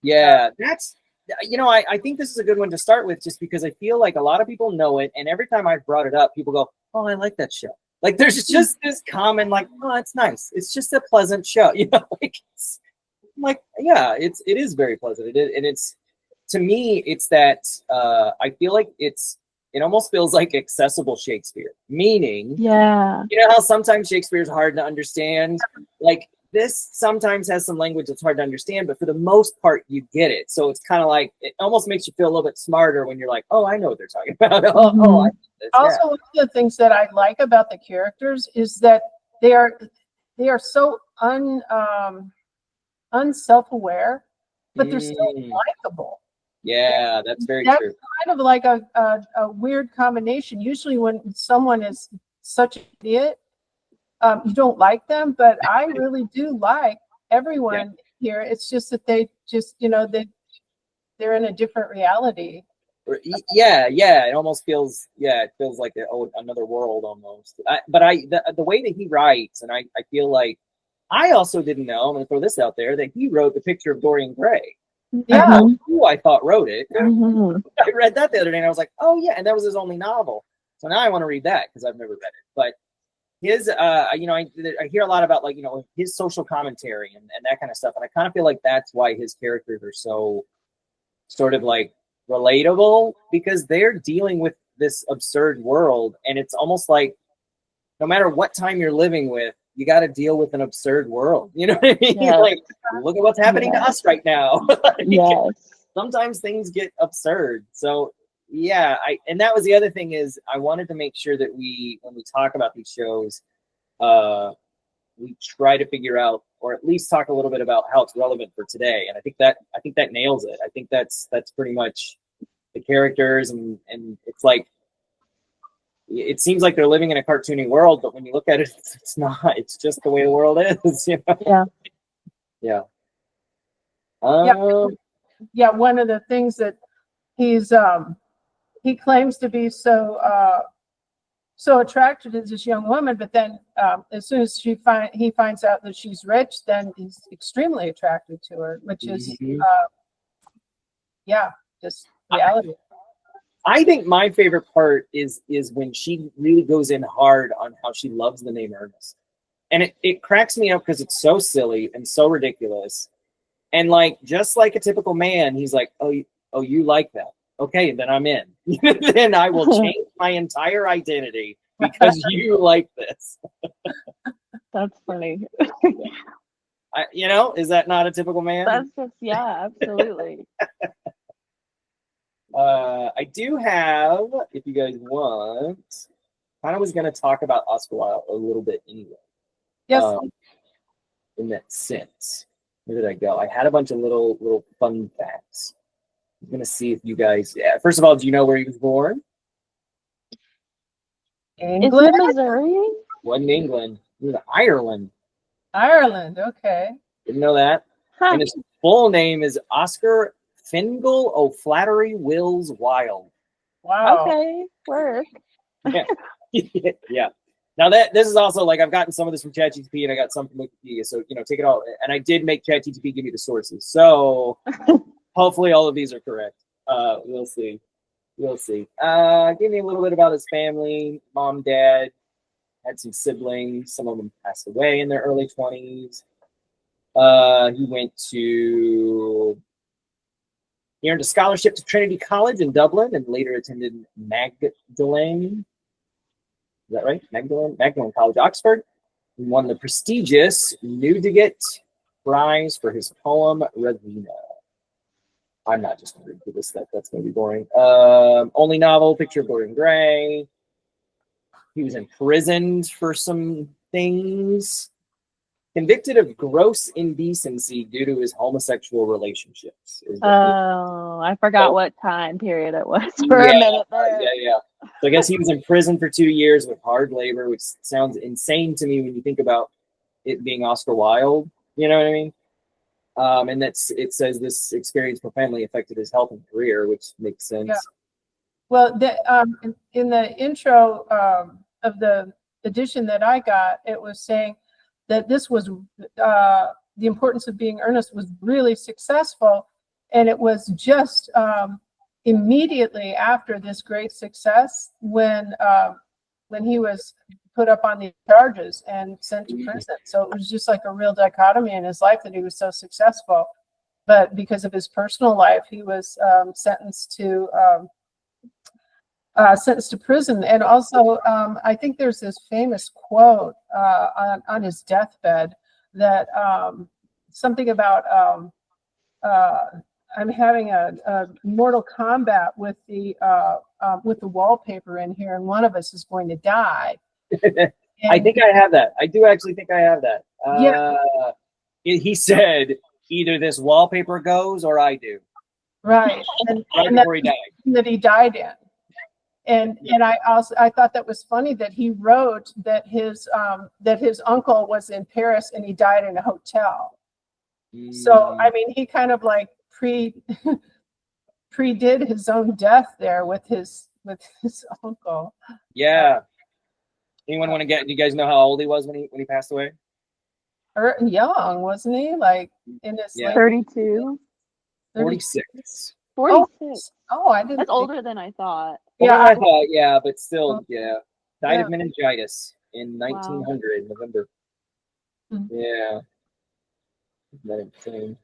Yeah, that's, I think this is a good one to start with, just because I feel like a lot of people know it, and every time I've brought it up, people go, "Oh, I like that show." Like, there's just this common, like, "Oh, it's nice. It's just a pleasant show," Like, yeah, it is very pleasant. It is, and it's, to me, it's that I feel like it almost feels like accessible Shakespeare, meaning, Yeah. how sometimes Shakespeare is hard to understand, like. This sometimes has some language that's hard to understand, but for the most part, you get it. So it's kind of like, it almost makes you feel a little bit smarter when you're like, oh, I know what they're talking about. I get this. Also, one of the things that I like about the characters is that they are so unself-aware, but they're still likable. Yeah, that's very true. That's kind of like a weird combination. Usually when someone is such an idiot, you don't like them, but I really do like everyone here. It's just that they just, they're in a different reality. Yeah, it almost feels, it feels like another world almost. But the way that he writes, and I feel like, I also didn't know, I'm going to throw this out there, that he wrote The Picture of Dorian Gray. Yeah. I don't know who I thought wrote it. I read that the other day, and I was like, oh yeah, and that was his only novel. So now I want to read that, because I've never read it. But his, I hear a lot about, like, his social commentary and that kind of stuff, and I kind of feel like that's why his characters are so sort of like relatable, because they're dealing with this absurd world, and it's almost like no matter what time you're living with, you got to deal with an absurd world. You know what I mean? Yes. Like, look at what's happening to us right now. Yes. Sometimes things get absurd. So yeah, and that was the other thing, is I wanted to make sure that when we talk about these shows, we try to figure out, or at least talk a little bit about how it's relevant for today. And I think that nails it. I think that's pretty much the characters, and it's like, it seems like they're living in a cartoony world, but when you look at it, it's not. It's just the way the world is. Yeah. Yeah. Yeah. One of the things that he claims to be so attracted to this young woman, but then as soon as he finds out that she's rich, then he's extremely attracted to her, which is just reality. I think my favorite part is when she really goes in hard on how she loves the name Ernest, and it cracks me up because it's so silly and so ridiculous, and like, just like a typical man, he's like, oh, you like that? Okay, then I'm in. Then I will change my entire identity because you like this. That's funny. Is that not a typical man? That's just, yeah, absolutely. I do have, if you guys want, kind of was going to talk about Oscar Wilde a little bit anyway. Yes. In that sense. Where did I go? I had a bunch of little fun facts. I'm going to see if you guys, first of all, do you know where he was born? England? Is it Missouri? Wasn't England. He was Ireland. Ireland, okay. Didn't know that. Huh. And his full name is Oscar Fingal O'Flaherty Wills Wilde. Wow. Okay, work. Yeah. Yeah. Now this is also, like, I've gotten some of this from ChatGPT and I got some from Wikipedia, so take it all. And I did make ChatGPT give me the sources, so hopefully all of these are correct. We'll see. Give me a little bit about his family. Mom, dad, had some siblings. Some of them passed away in their early 20s. He earned a scholarship to Trinity College in Dublin and later attended Magdalen. Is that right? Magdalen College, Oxford. He won the prestigious Newdigate Prize for his poem Ravina. I'm not just going to read through this stuff. That's going to be boring. Only novel, Picture of Dorian Gray. He was imprisoned for some things. Convicted of gross indecency due to his homosexual relationships. I forgot what time period it was for a minute there. Yeah. So I guess he was in prison for 2 years with hard labor, which sounds insane to me when you think about it being Oscar Wilde. You know what I mean? And it says this experience profoundly affected his health and career, which makes sense. Yeah. Well, in the intro of the edition that I got, it was saying that this was The Importance of Being Earnest was really successful And it was just immediately after this great success when he was put up on the charges and sent to prison. So it was just like a real dichotomy in his life that he was so successful. But because of his personal life, he was sentenced to prison. And also, I think there's this famous quote on his deathbed that something about I'm having a mortal combat with the wallpaper in here, and one of us is going to die. I think I have that. I do actually think I have that. Yeah. He said, either this wallpaper goes or I do. Right. And before he died. That he died in. And I thought that was funny that he wrote that his uncle was in Paris and he died in a hotel. So I mean, he kind of like predid his own death there with his uncle. Yeah. Anyone want to get? Do you guys know how old he was when he passed away? Or young, wasn't he? Like in his 32, 46. 46. Oh, I didn't. That's older than I thought. Yeah, I thought. Yeah, but still, died of Yeah. meningitis in 1900 November. Mm-hmm. Yeah. Isn't that insane?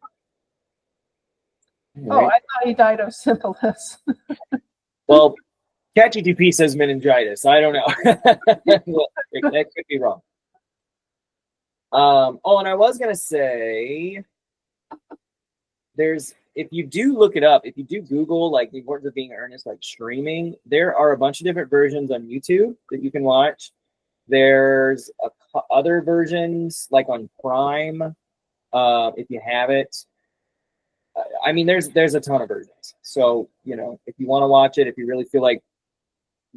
Oh, I thought he died of syphilis. Well, ChatGPT says meningitis. I don't know. Well, that could be wrong. And I was gonna say, if you do look it up, if you do Google like the Importance of Being Earnest, like streaming, there are a bunch of different versions on YouTube that you can watch. There's other versions like on Prime, if you have it. I mean, there's a ton of versions. So, if you want to watch it, if you really feel like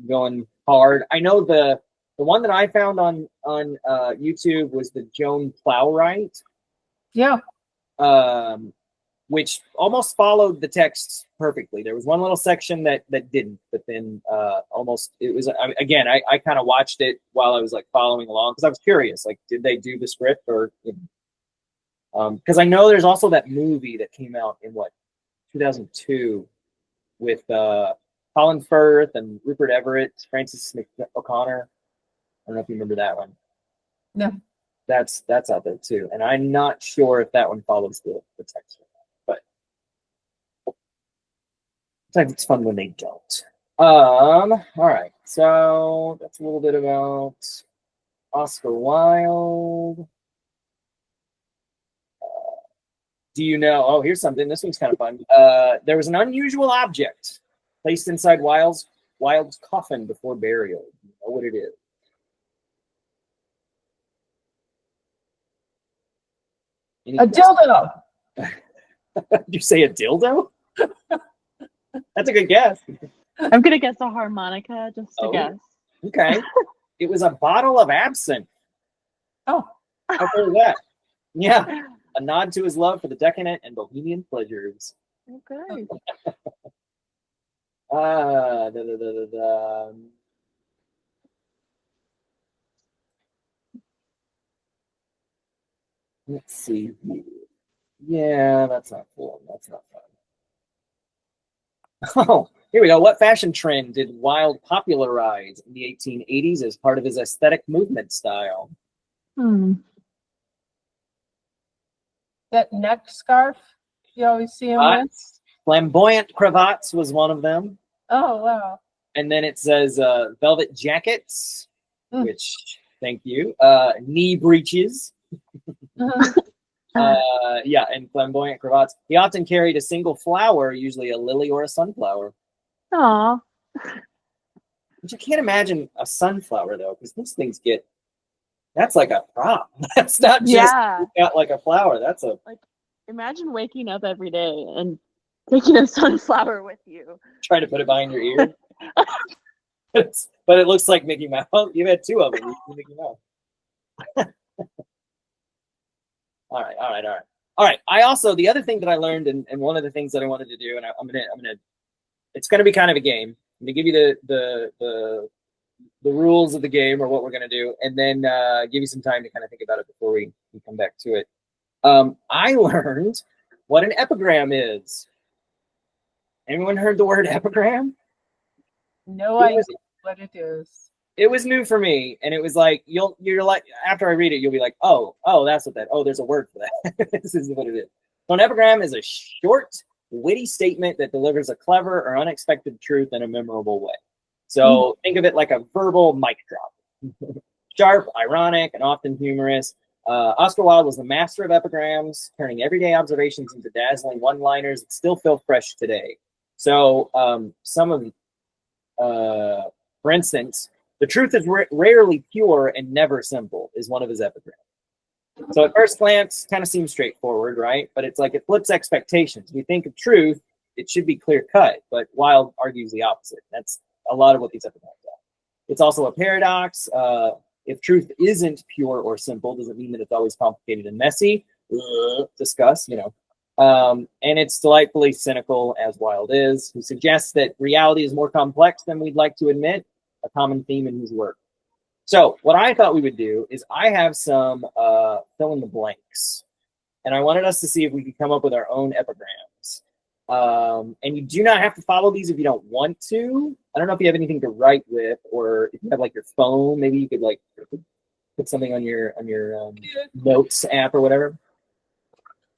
going hard, I know the one that I found on YouTube was the Joan Plowright. Yeah. Which almost followed the texts perfectly. There was one little section that didn't, but then it was again. I kind of watched it while I was like following along because I was curious. Like, did they do the script or? Because I know there's also that movie that came out in 2002 with Colin Firth and Rupert Everett, Frances O'Connor. I don't know if you remember that one. No. That's out there too, and I'm not sure if that one follows the text or not, but sometimes it's fun when they don't. All right, so that's a little bit about Oscar Wilde. Do you know? Oh, here's something. This one's kind of fun. There was an unusual object placed inside Wilde's coffin before burial. Do you know what it is? A dildo. Did you say a dildo? That's a good guess. I'm gonna guess a harmonica just to guess. Okay. It was a bottle of absinthe. Oh. I've heard of that. Yeah. A nod to his love for the decadent and bohemian pleasures. Okay. Let's see here. Yeah, that's not cool. That's not fun. Oh, here we go. What fashion trend did Wilde popularize in the 1880s as part of his aesthetic movement style? That neck scarf you always see him with? Flamboyant cravats was one of them. Oh, wow. And then it says velvet jackets, which, thank you. Knee breeches. And flamboyant cravats. He often carried a single flower, usually a lily or a sunflower. Aw. Which I can't imagine a sunflower, though, because those things that's like a prop. That's not just got like a flower. That's imagine waking up every day and taking a sunflower with you. Trying to put it behind your ear. But it looks like Mickey Mouse. You've had two of them. Mickey Mouse. All right. I also, the other thing that I learned, and one of the things that I wanted to do, and I'm gonna, it's gonna be kind of a game. I'm gonna give you the rules of the game or what we're gonna do, and then give you some time to kind of think about it before we come back to it. I learned what an epigram is. Anyone heard the word epigram? No It idea was, what it is. it was new for me, and it was like you're like after I read it, you'll be like, oh, that's what that. Oh, there's a word for that. This is what it is. So an epigram is a short, witty statement that delivers a clever or unexpected truth in a memorable way. So think of it like a verbal mic drop. Sharp, ironic, and often humorous. Oscar Wilde was the master of epigrams, turning everyday observations into dazzling one-liners that still feel fresh today. So for instance, the truth is rarely pure and never simple is one of his epigrams. So at first glance, kind of seems straightforward, right? But it's like it flips expectations. We think of truth, it should be clear-cut, but Wilde argues the opposite. That's a lot of what these epigrams are. It's also a paradox. If truth isn't pure or simple, doesn't mean that it's always complicated and messy. Discuss, and it's delightfully cynical, as Wilde is, who suggests that reality is more complex than we'd like to admit, a common theme in his work. So what I thought we would do is I have some fill in the blanks, and I wanted us to see if we could come up with our own epigrams. And you do not have to follow these if you don't want to. I don't know if you have anything to write with, or if you have like your phone, maybe you could like put something on your notes app or whatever.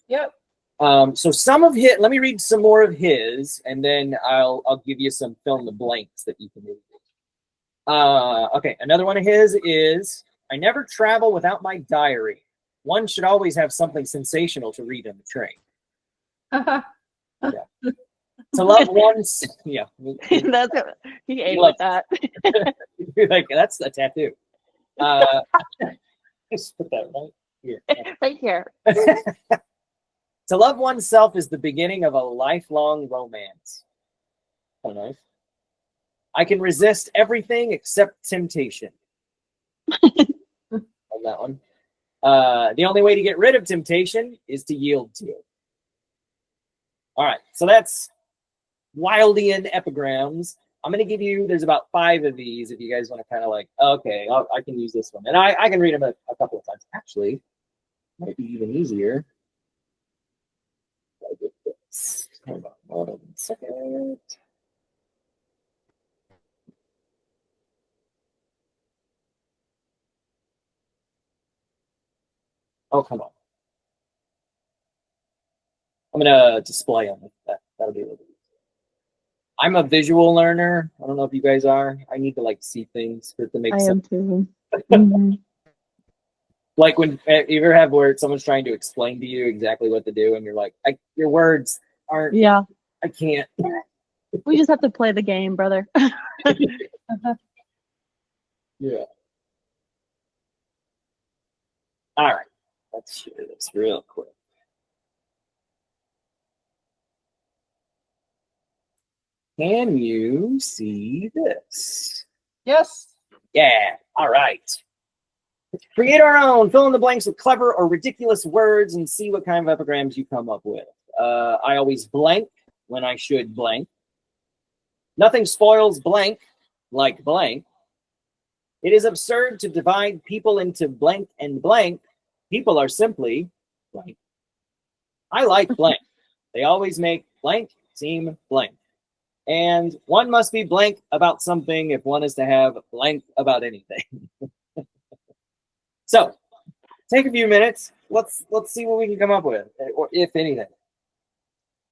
Yep. So some of his, let me read some more of his, and then I'll give you some fill in the blanks that you can read. Okay, another one of his is, I never travel without my diary. One should always have something sensational to read on the train. Yeah. To love one's, yeah. That's it. He ate with that. You're like, that's a tattoo. Just put that right here. Right here. To love oneself is the beginning of a lifelong romance. Oh, nice. I can resist everything except temptation. On that one. The only way to get rid of temptation is to yield to it. All right, so that's Wildean epigrams. I'm going to give you, there's about 5 of these if you guys want to kind of like, okay, I can use this one. And I can read them a couple of times. Actually, might be even easier. I get this. Hold on 1 second. Oh, come on. I'm going to display them. That'll be a little bit easier. I'm a visual learner. I don't know if you guys are. I need to like see things for it to make sense. I am too. Mm-hmm. Like when you ever have where someone's trying to explain to you exactly what to do, and you're like, your words aren't. Yeah. I can't. We just have to play the game, brother. Yeah. All right. Let's share this real quick. Can you see this? Yes. Yeah. All right. Create our own. Fill in the blanks with clever or ridiculous words and see what kind of epigrams you come up with. I always blank when I should blank. Nothing spoils blank like blank. It is absurd to divide people into blank and blank. People are simply blank. I like blank. They always make blank seem blank. And one must be blank about something if one is to have blank about anything. So, take a few minutes. Let's see what we can come up with, or if anything.